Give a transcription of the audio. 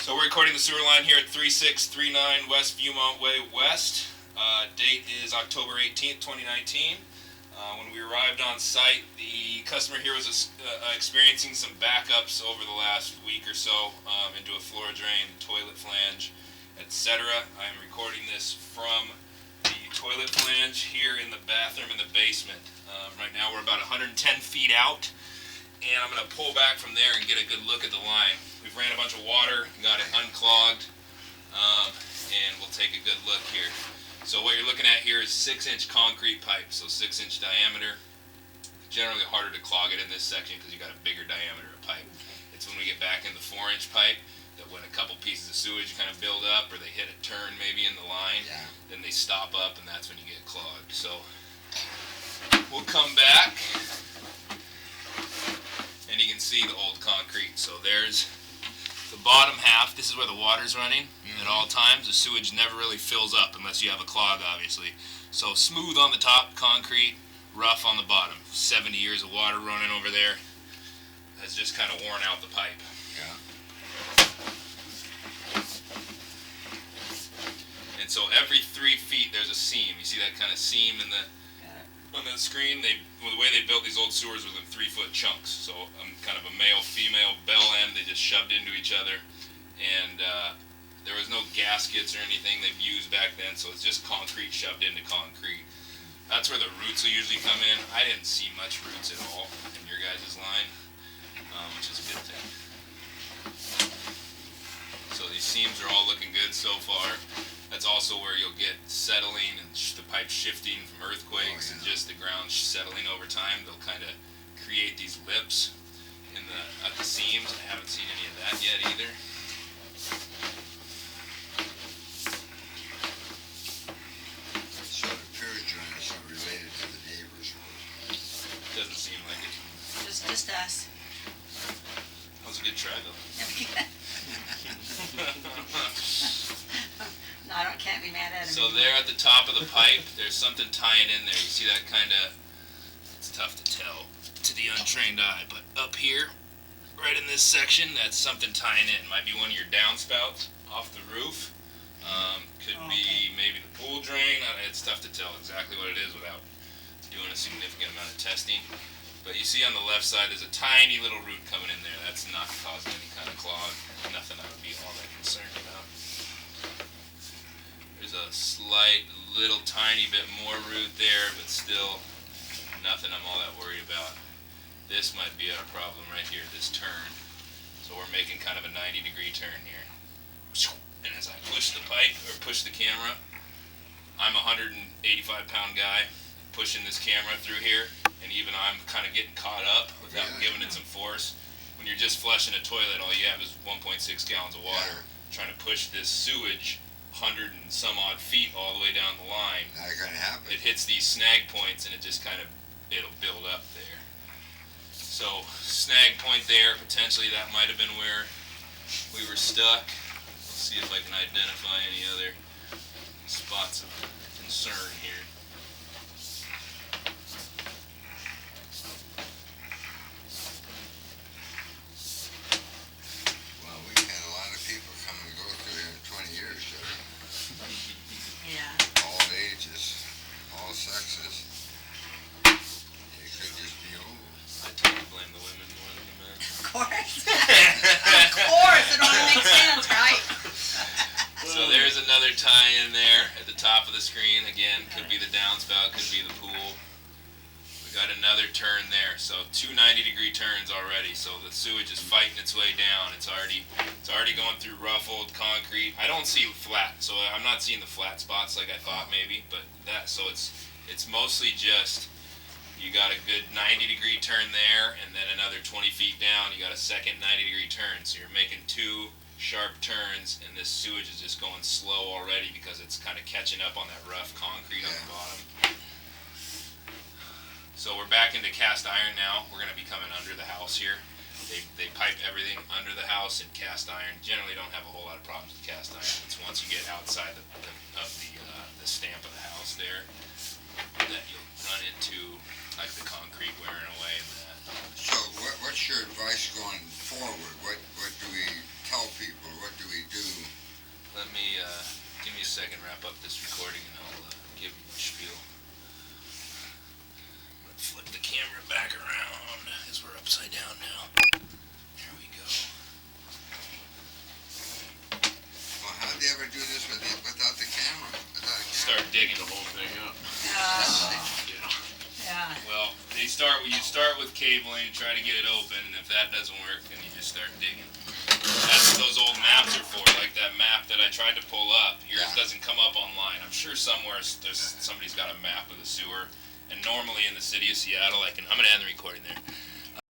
So we're recording the sewer line here at 3639 West Viewmont Way West. Date is October 18th, 2019. When we arrived on site, the customer here was experiencing some backups over the last week or so into a floor drain, toilet flange, etc. I am recording this from the toilet flange here in the bathroom in the basement. Right now we're about 110 feet out, and I'm going to pull back from there and get a good look at the line. We've ran a bunch of water, got it unclogged, and we'll take a good look here. So what you're looking at here is 6-inch concrete pipe, so 6-inch diameter. Generally harder to clog it in this section because you got a bigger diameter of pipe. It's when we get back in the 4-inch pipe that when a couple pieces of sewage kind of build up or they hit a turn maybe in the line, then they stop up and that's when you get clogged. So we'll come back and you can see the old concrete. So there's the bottom half. This is where the water's running at all times. The sewage never really fills up unless you have a clog, obviously. So smooth on the top, concrete, rough on the bottom. 70 years of water running over there has just kind of worn out the pipe. Yeah. And so every 3 feet there's a seam. You see that kind of seam in the on the screen? The way they built these old sewers was in 3-foot chunks. So kind of a male-female bell end. They just shoved into each other, and there was no gaskets or anything they've used back then. So it's just concrete shoved into concrete. That's where the roots will usually come in. I didn't see much roots at all in your guys' line, which is a good thing. So these seams are all looking good so far. That's also where you'll get settling and the pipe shifting from earthquakes and just the ground settling over time. They'll kind of create these lips at the seams. I haven't seen any of that yet either. So the purge joints are related to the neighbors. Doesn't seem like it. Just us. That was a good try though. No, I can't be mad at him. So there at the top of the pipe, there's something tying in there. You see that kind of, it's tough to tell to the untrained eye, but up here, right in this section, that's something tying in. Might be one of your downspouts off the roof. Could be maybe the pool drain. It's tough to tell exactly what it is without doing a significant amount of testing. But you see on the left side, there's a tiny little root coming in there. That's not causing any kind of clog. Nothing I would be all that concerned about. There's a slight, little tiny bit more root there, but still nothing I'm all that worried about. This might be our problem right here, this turn. So we're making kind of a 90-degree turn here. And as I push the pipe, or push the camera, I'm a 185-pound guy pushing this camera through here, and even I'm kind of getting caught up without giving it some force. When you're just flushing a toilet, all you have is 1.6 gallons of water trying to push this sewage 100 and some odd feet all the way down the line. Not gonna happen. It hits these snag points and it just kind of, it'll build up there. So snag point there, potentially that might have been where we were stuck. Let's see if I can identify any other spots of concern here. Well, we've had a lot of people come and go through here in 20 years, Joe. Yeah. All ages, all sexes. It could just be old. I tend to blame the women more than the men. Of course. Of course. It only makes sense, right? So there's another tie in there at the top of the screen. Again, could be the downspout, could be the pool. We got another turn there. So 2 90-degree turns already. So the sewage is fighting its way down. It's already going through rough old concrete. I don't see flat, so I'm not seeing the flat spots like I thought maybe. But so it's mostly just you got a good 90-degree turn there, and then another 20 feet down, you got a second 90-degree turn. So you're making 2 sharp turns, and this sewage is just going slow already because it's kind of catching up on that rough concrete on the bottom. So we're back into cast iron now. We're going to be coming under the house here. They pipe everything under the house in cast iron. Generally don't have a whole lot of problems with cast iron. It's once you get outside the stamp of the house there that you'll run into like the concrete wearing away and that. So what's your advice going forward? What do we tell people? What do we second, wrap up this recording, and I'll give you the spiel. I'm gonna flip the camera back around, because we're upside down now. Here we go. Well, how'd they ever do this without the camera? Start digging The whole thing up. Yeah. Well, you start with cabling, try to get it open, and if that doesn't work, then you just start digging. That's what those old maps are for, like that map that I tried to pull up. Yours doesn't come up online. I'm sure somewhere somebody's got a map of the sewer, and normally in the city of Seattle, I'm gonna end the recording there.